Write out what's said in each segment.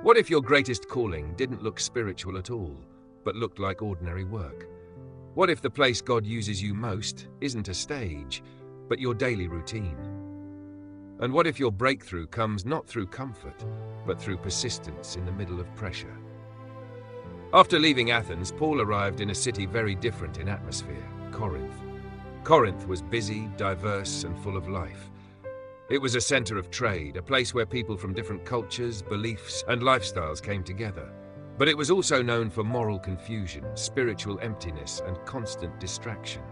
What if your greatest calling didn't look spiritual at all, but looked like ordinary work? What if the place God uses you most isn't a stage, but your daily routine? And what if your breakthrough comes not through comfort, but through persistence in the middle of pressure? After leaving Athens, Paul arrived in a city very different in atmosphere, Corinth. Corinth was busy, diverse, and full of life. It was a center of trade, a place where people from different cultures, beliefs, and lifestyles came together. But it was also known for moral confusion, spiritual emptiness, and constant distraction.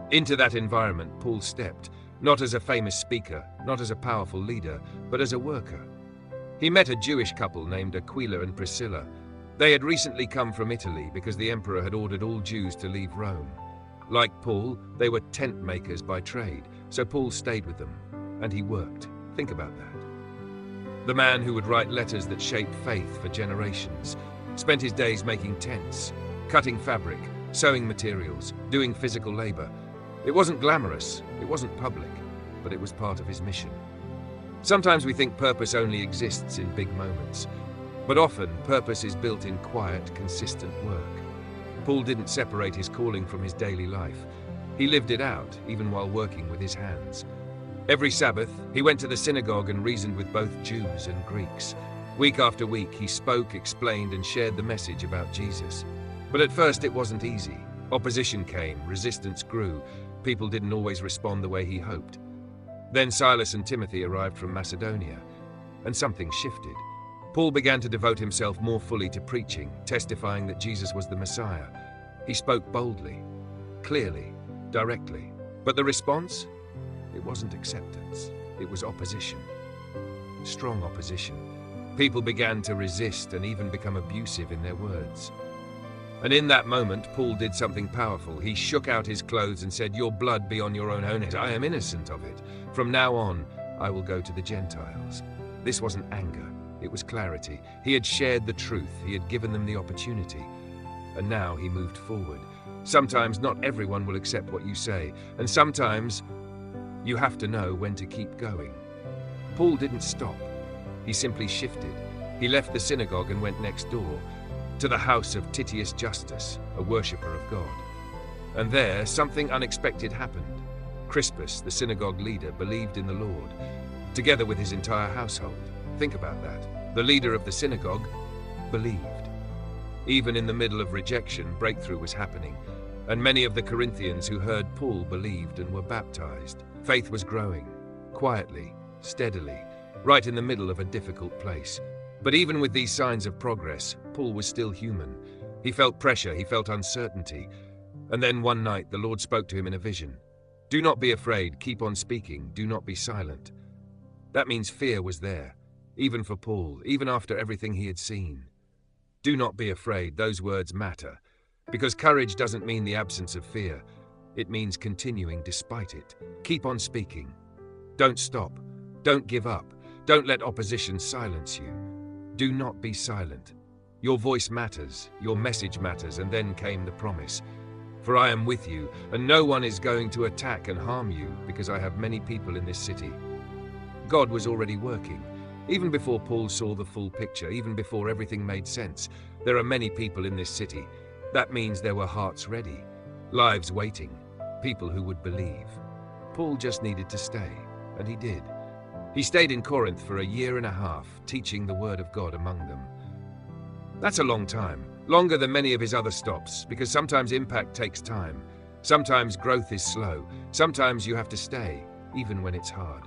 Into that environment, Paul stepped, not as a famous speaker, not as a powerful leader, but as a worker. He met a Jewish couple named Aquila and Priscilla. They had recently come from Italy because the emperor had ordered all Jews to leave Rome. Like Paul, they were tent makers by trade, so Paul stayed with them, and he worked. Think about that. The man who would write letters that shaped faith for generations spent his days making tents, cutting fabric, sewing materials, doing physical labor. It wasn't glamorous, it wasn't public, but it was part of his mission. Sometimes we think purpose only exists in big moments, but often purpose is built in quiet, consistent work. Paul didn't separate his calling from his daily life. He lived it out, even while working with his hands. Every Sabbath, he went to the synagogue and reasoned with both Jews and Greeks. Week after week, he spoke, explained, and shared the message about Jesus. But at first, it wasn't easy. Opposition came, resistance grew. People didn't always respond the way he hoped. Then Silas and Timothy arrived from Macedonia, and something shifted. Paul began to devote himself more fully to preaching, testifying that Jesus was the Messiah. He spoke boldly, clearly, directly. But the response? It wasn't acceptance. It was opposition. Strong opposition. People began to resist and even become abusive in their words. And in that moment, Paul did something powerful. He shook out his clothes and said, "Your blood be on your own head. I am innocent of it. From now on, I will go to the Gentiles." This wasn't anger. It was clarity. He had shared the truth. He had given them the opportunity. And now he moved forward. Sometimes not everyone will accept what you say, and sometimes you have to know when to keep going. Paul didn't stop. He simply shifted. He left the synagogue and went next door, to the house of Titius Justus, a worshipper of God. And there, something unexpected happened. Crispus, the synagogue leader, believed in the Lord, together with his entire household. Think about that. The leader of the synagogue believed. Even in the middle of rejection, breakthrough was happening, and many of the Corinthians who heard Paul believed and were baptized. Faith was growing, quietly, steadily, right in the middle of a difficult place. But even with these signs of progress, Paul was still human. He felt pressure, he felt uncertainty. And then one night the Lord spoke to him in a vision. "Do not be afraid, keep on speaking, do not be silent." That means fear was there, even for Paul, even after everything he had seen. Do not be afraid, those words matter. Because courage doesn't mean the absence of fear. It means continuing despite it. Keep on speaking. Don't stop. Don't give up. Don't let opposition silence you. Do not be silent. Your voice matters, your message matters, and then came the promise. "For I am with you, and no one is going to attack and harm you, because I have many people in this city." God was already working. Even before Paul saw the full picture, even before everything made sense. There are many people in this city. That means there were hearts ready, lives waiting, people who would believe. Paul just needed to stay, and he did. He stayed in Corinth for 1.5 years, teaching the word of God among them. That's a long time, longer than many of his other stops, because sometimes impact takes time. Sometimes growth is slow. Sometimes you have to stay, even when it's hard.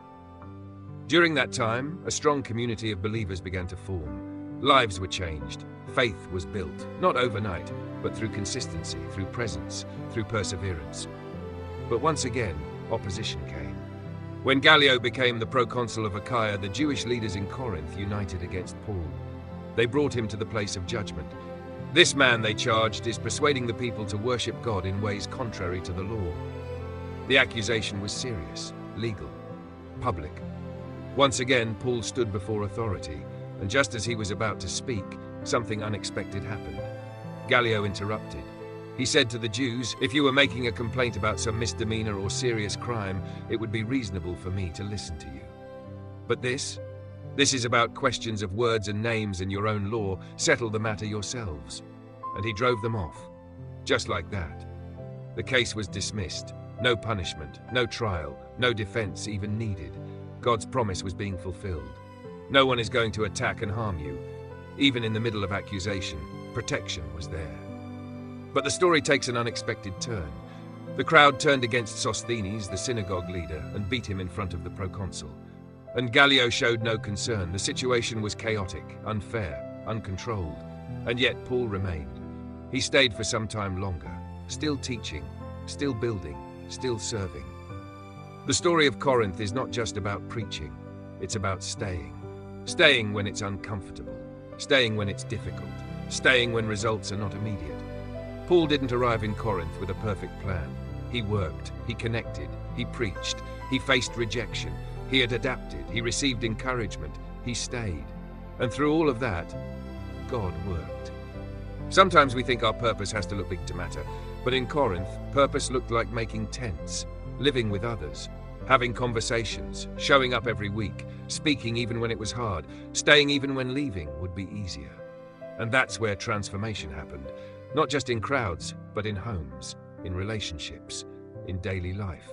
During that time, a strong community of believers began to form. Lives were changed. Faith was built, not overnight, but through consistency, through presence, through perseverance. But once again, opposition came. When Gallio became the proconsul of Achaia, the Jewish leaders in Corinth united against Paul. They brought him to the place of judgment. This man, they charged, is persuading the people to worship God in ways contrary to the law. The accusation was serious, legal, public. Once again, Paul stood before authority, and just as he was about to speak, something unexpected happened. Gallio interrupted. He said to the Jews, "If you were making a complaint about some misdemeanor or serious crime, it would be reasonable for me to listen to you. But this This is about questions of words and names and your own law. Settle the matter yourselves." And he drove them off. Just like that. The case was dismissed. No punishment, no trial, no defense even needed. God's promise was being fulfilled. No one is going to attack and harm you. Even in the middle of accusation, protection was there. But the story takes an unexpected turn. The crowd turned against Sosthenes, the synagogue leader, and beat him in front of the proconsul. And Gallio showed no concern. The situation was chaotic, unfair, uncontrolled. And yet Paul remained. He stayed for some time longer, still teaching, still building, still serving. The story of Corinth is not just about preaching, it's about staying. Staying when it's uncomfortable, staying when it's difficult, staying when results are not immediate. Paul didn't arrive in Corinth with a perfect plan. He worked, he connected, he preached, he faced rejection, he had adapted, he received encouragement, he stayed. And through all of that, God worked. Sometimes we think our purpose has to look big to matter, but in Corinth, purpose looked like making tents, living with others, having conversations, showing up every week, speaking even when it was hard, staying even when leaving would be easier. And that's where transformation happened, not just in crowds, but in homes, in relationships, in daily life.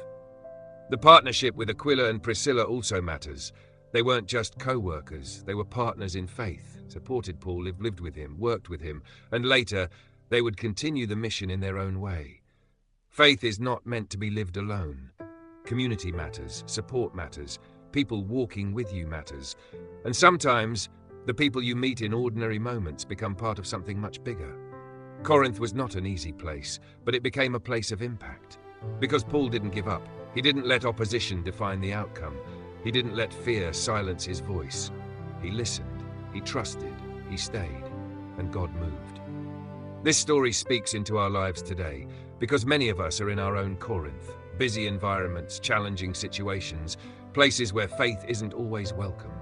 The partnership with Aquila and Priscilla also matters. They weren't just co-workers, they were partners in faith, supported Paul, lived with him, worked with him, and later they would continue the mission in their own way. Faith is not meant to be lived alone. Community matters, support matters, people walking with you matters. And sometimes, the people you meet in ordinary moments become part of something much bigger. Corinth was not an easy place, but it became a place of impact. Because Paul didn't give up. He didn't let opposition define the outcome. He didn't let fear silence his voice. He listened, he trusted, he stayed, and God moved. This story speaks into our lives today, because many of us are in our own Corinth, busy environments, challenging situations, places where faith isn't always welcomed.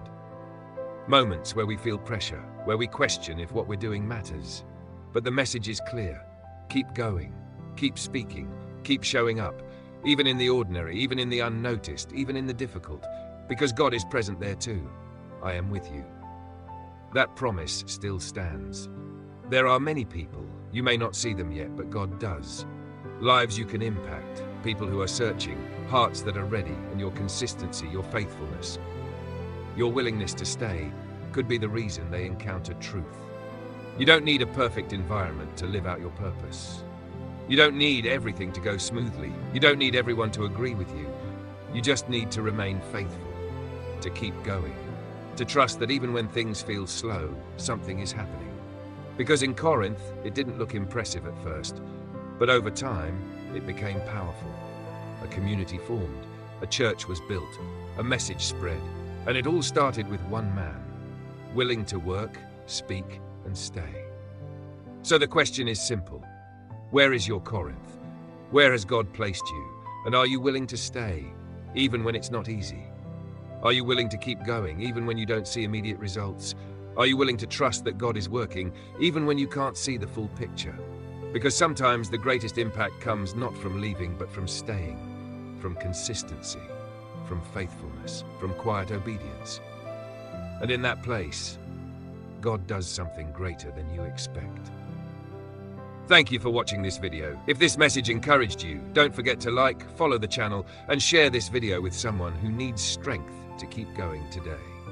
Moments where we feel pressure, where we question if what we're doing matters. But the message is clear. Keep going, keep speaking, keep showing up, even in the ordinary, even in the unnoticed, even in the difficult, because God is present there too. I am with you. That promise still stands. There are many people, you may not see them yet, but God does. Lives you can impact, people who are searching, hearts that are ready, and your consistency, your faithfulness. Your willingness to stay could be the reason they encounter truth. You don't need a perfect environment to live out your purpose. You don't need everything to go smoothly. You don't need everyone to agree with you. You just need to remain faithful, to keep going, to trust that even when things feel slow, something is happening. Because in Corinth, it didn't look impressive at first, but over time, it became powerful. A community formed, a church was built, a message spread, and it all started with one man, willing to work, speak, and stay. So the question is simple. Where is your Corinth? Where has God placed you? And are you willing to stay, even when it's not easy? Are you willing to keep going, even when you don't see immediate results? Are you willing to trust that God is working, even when you can't see the full picture? Because sometimes the greatest impact comes not from leaving, but from staying, from consistency, from faithfulness, from quiet obedience. And in that place, God does something greater than you expect. Thank you for watching this video. If this message encouraged you, don't forget to like, follow the channel, and share this video with someone who needs strength to keep going today.